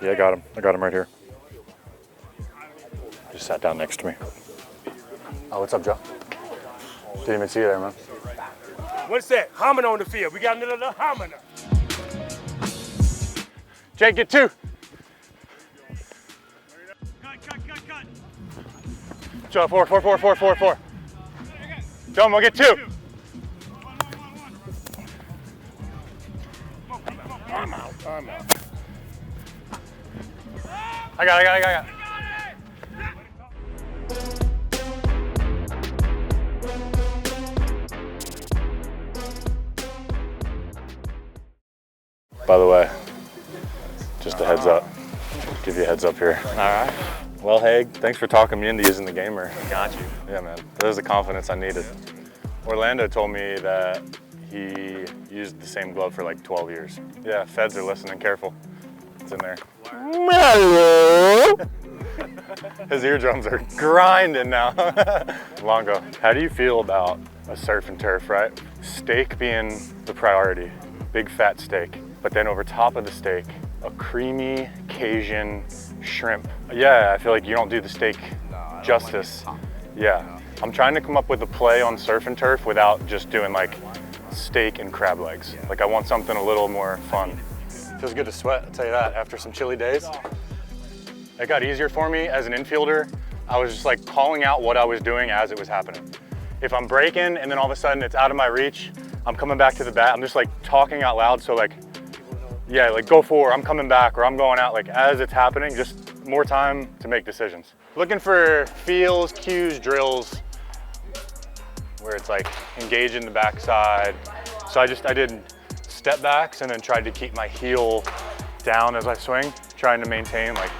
Yeah, I got him. I got him right here. Just sat down next to me. Oh, what's up, Joe? Didn't even see you there, man. What's that? Homina on the field. We got another homina. Jake, get 2. Cut. Joe, 4. Joe, we'll get 2. I'm out. I got. By the way, just a heads up. Give you a heads up here. All right. Well, Haig, thanks for talking me into using the gamer. Got you. Yeah, man. There's the confidence I needed. Orlando told me that he used the same glove for like 12 years. Yeah, feds are listening. Careful. It's in there. His eardrums are grinding now. Longo, how do you feel about a surf and turf, right? Steak being the priority, big fat steak, but then over top of the steak, a creamy Cajun shrimp. Yeah, I feel like you don't do the steak justice. Yeah, I'm trying to come up with a play on surf and turf without just doing like steak and crab legs. Like I want something a little more fun. Feels good to sweat, I'll tell you that, after some chilly days. It got easier for me as an infielder. I was just like calling out what I was doing as it was happening. If I'm breaking and then all of a sudden it's out of my reach, I'm coming back to the bat, I'm just like talking out loud. So like, yeah, like go for, I'm coming back, or I'm going out, like as it's happening, just more time to make decisions. Looking for feels, cues, drills, where it's like engaging the backside. So I did step backs and then tried to keep my heel down as I swing, trying to maintain like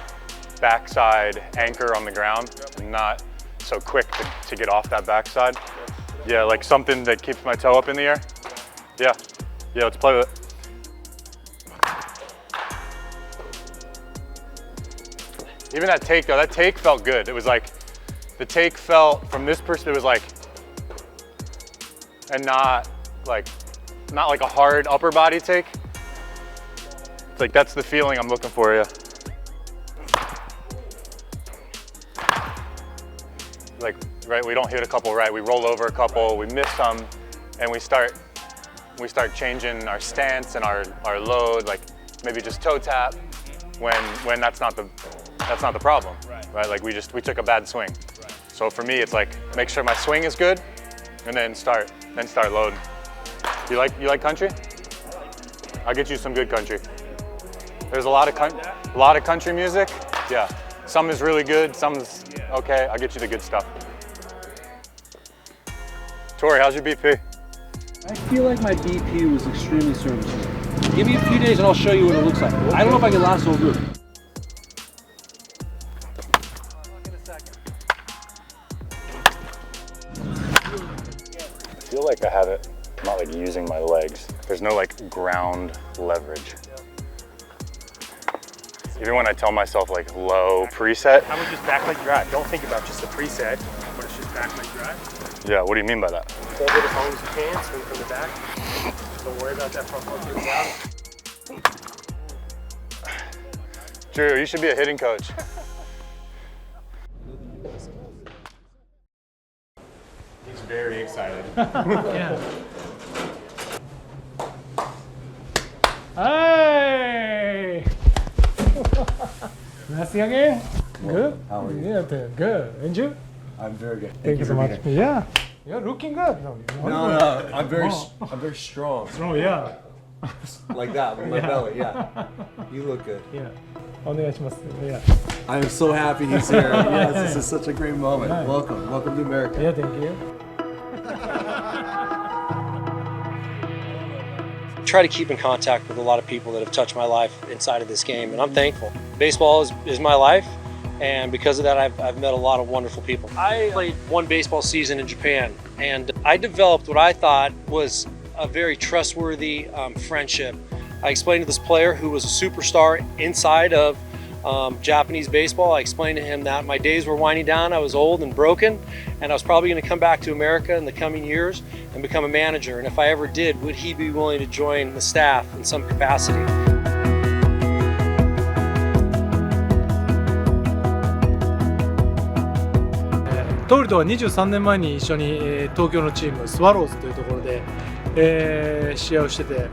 backside anchor on the ground, and not so quick to get off that backside. Yeah, like something that keeps my toe up in the air. Yeah, let's play with it. Even that take though, that take felt good. It was like, the take felt, from this perspective, it was like, and not like a hard upper body take. It's like, that's the feeling I'm looking for, yeah. Like, right, we don't hit a couple right, we roll over a couple, we miss some, and we start changing our stance and our load, like maybe just toe tap when that's not the problem, right? Like we took a bad swing. Right. So for me, it's like, make sure my swing is good, and then start loading. You like country? I'll get you some good country. There's a lot of country music. Yeah, some is really good, some is okay. I'll get you the good stuff. Torey, how's your BP? I feel like my BP was extremely serviceable. Give me a few days and I'll show you what it looks like. I don't know if I can last so good. I feel like I have it, not like using my legs. There's no like ground leverage. Even when I tell myself like low preset. I would just back like drive. Don't think about just the preset, but it's just back like drive. Yeah, what do you mean by that? Hold it as long as you can, swing from the back. Don't worry about that front foot getting out. Drew, you should be a hitting coach. He's very excited. Yeah. Hey! Nice again. Good. How are you? Yeah, good. And you? I'm very good. Thank you so much. Yeah, you're looking good. No, I'm very strong. Oh yeah. Like that with my belly. Yeah. You look good. Yeah. お願いします. Yeah. I am so happy he's here. Yes, this is such a great moment. Welcome to America. Yeah, thank you. Try to keep in contact with a lot of people that have touched my life inside of this game, and I'm thankful. Baseball is my life, and because of that, I've met a lot of wonderful people. I played one baseball season in Japan, and I developed what I thought was a very trustworthy friendship. I explained to this player who was a superstar inside of Japanese baseball. I explained to him that my days were winding down, I was old and broken, and I was probably going to come back to America in the coming years and become a manager. And if I ever did, would he be willing to join the staff in some capacity? トーリとは23年前に一緒に、東京のチームスワローズというところで、試合をしてて、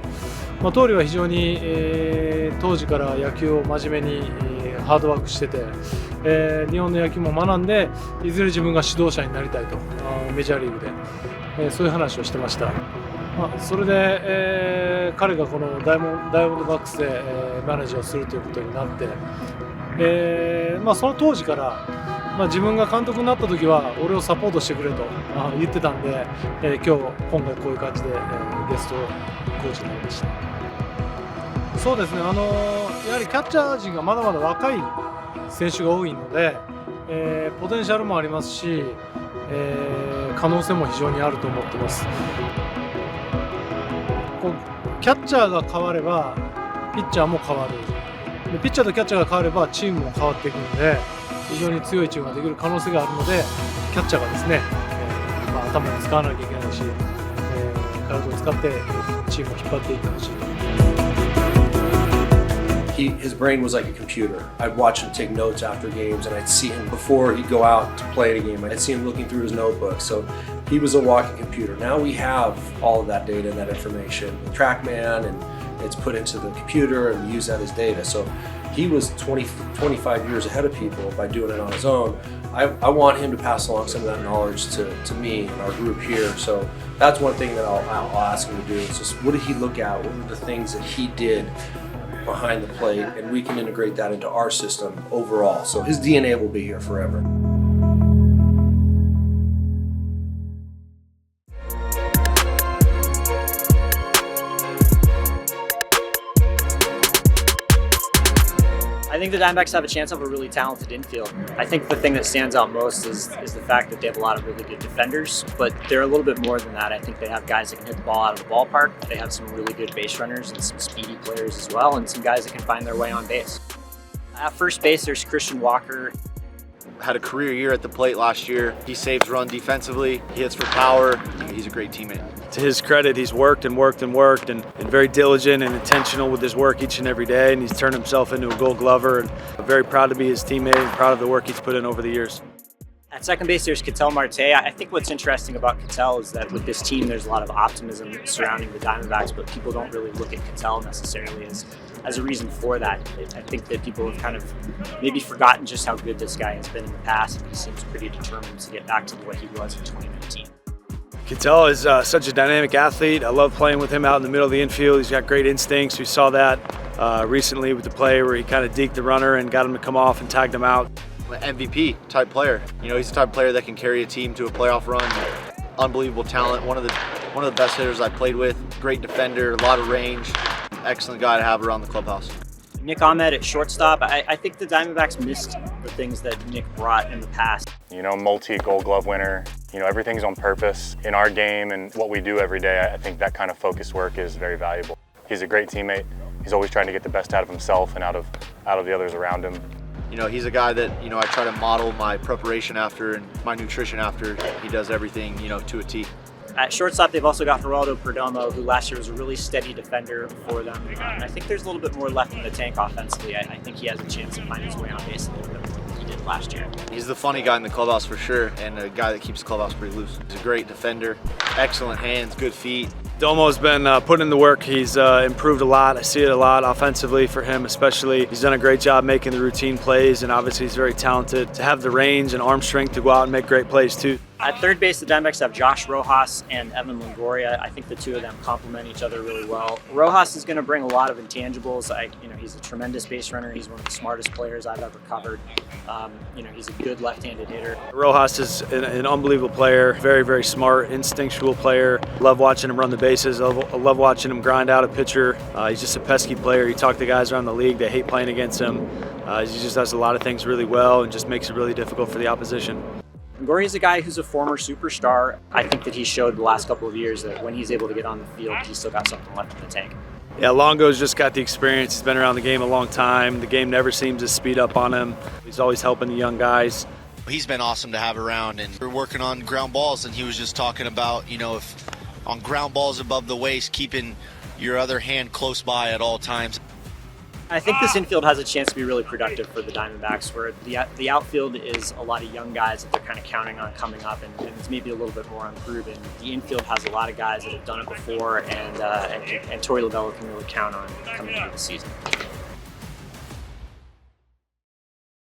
トーリは非常に、当時から野球を真面目に、ハードワークしてて、日本の野球も学んでいずれ自分が指導者になりたいと、メジャーリーグで、そういう話をしてました。それで、彼がこのダイヤモンドバックスで、マネージャーをするということになって、その当時から、自分が監督になった時は俺をサポートしてくれと言ってたんで、今回こういう感じで、ゲストコーチになりました。そうですね、やはりキャッチャー陣がまだまだ若い選手が多いので、ポテンシャルもありますし、可能性も非常にあると思ってます。キャッチャーが変わればピッチャーも変わる。でピッチャーとキャッチャーが変わればチームも変わっていくので、非常に強いチームができる可能性があるので、キャッチャーがですね、頭を使わなきゃいけないし、体を使ってチームを引っ張っていってほしい。His brain was like a computer. I'd watch him take notes after games, and I'd see him before he'd go out to play a game. I'd see him looking through his notebook. So he was a walking computer. Now we have all of that data and that information, the TrackMan, and it's put into the computer and we use that as data. So he was 25 years ahead of people by doing it on his own. I want him to pass along some of that knowledge to me and our group here. So that's one thing that I'll ask him to do. It's just, what did he look at? What were the things that he did behind the plate, and we can integrate that into our system overall. So his DNA will be here forever. I think the Diamondbacks have a chance of a really talented infield. I think the thing that stands out most is the fact that they have a lot of really good defenders, but they're a little bit more than that. I think they have guys that can hit the ball out of the ballpark. They have some really good base runners and some speedy players as well, and some guys that can find their way on base. At first base, there's Christian Walker. Had a career year at the plate last year. He saves run defensively, he hits for power. He's a great teammate. To his credit, he's worked and very diligent and intentional with his work each and every day, and he's turned himself into a Gold Glover, and I'm very proud to be his teammate and proud of the work he's put in over the years. At second base, there's Ketel Marte. I think what's interesting about Ketel is that with this team, there's a lot of optimism surrounding the Diamondbacks, but people don't really look at Ketel necessarily as a reason for that. I think that people have kind of maybe forgotten just how good this guy has been in the past, and he seems pretty determined to get back to what he was in 2019. Ketel is such a dynamic athlete. I love playing with him out in the middle of the infield. He's got great instincts. We saw that recently with the play where he kind of deked the runner and got him to come off and tagged him out. MVP type player. You know, he's the type of player that can carry a team to a playoff run. Unbelievable talent. One of the best hitters I played with. Great defender, a lot of range. Excellent guy to have around the clubhouse. Nick Ahmed at shortstop. I think the Diamondbacks missed the things that Nick brought in the past. You know, multi-Gold Glove winner. You know, everything's on purpose in our game and what we do every day. I think that kind of focused work is very valuable. He's a great teammate. He's always trying to get the best out of himself and out of the others around him. You know, he's a guy that, you know, I try to model my preparation after and my nutrition after. He does everything, you know, to a T. At shortstop, they've also got Geraldo Perdomo, who last year was a really steady defender for them. And I think there's a little bit more left in the tank offensively. I think he has a chance to find his way on base a little bit more than he did last year. He's the funny guy in the clubhouse for sure, and a guy that keeps the clubhouse pretty loose. He's a great defender, excellent hands, good feet. Domo's been putting in the work. He's improved a lot. I see it a lot offensively for him especially. He's done a great job making the routine plays, and obviously he's very talented to have the range and arm strength to go out and make great plays too. At third base, the Dbacks have Josh Rojas and Evan Longoria. I think the two of them complement each other really well. Rojas is going to bring a lot of intangibles. He's a tremendous base runner. He's one of the smartest players I've ever covered. He's a good left-handed hitter. Rojas is an unbelievable player, very, very smart, instinctual player. Love watching him run the bases. I love watching him grind out a pitcher. He's just a pesky player. You talk to guys around the league, they hate playing against him. He just does a lot of things really well and just makes it really difficult for the opposition. Longoria is a guy who's a former superstar. I think that he showed the last couple of years that when he's able to get on the field, he's still got something left in the tank. Yeah, Longo's just got the experience. He's been around the game a long time. The game never seems to speed up on him. He's always helping the young guys. He's been awesome to have around, and we're working on ground balls, and he was just talking about, you know, if on ground balls above the waist, keeping your other hand close by at all times. I think this infield has a chance to be really productive for the Diamondbacks, where the outfield is a lot of young guys that they're kind of counting on coming up, and it's maybe a little bit more unproven. The infield has a lot of guys that have done it before, and Torey Lovullo can really count on coming into the season.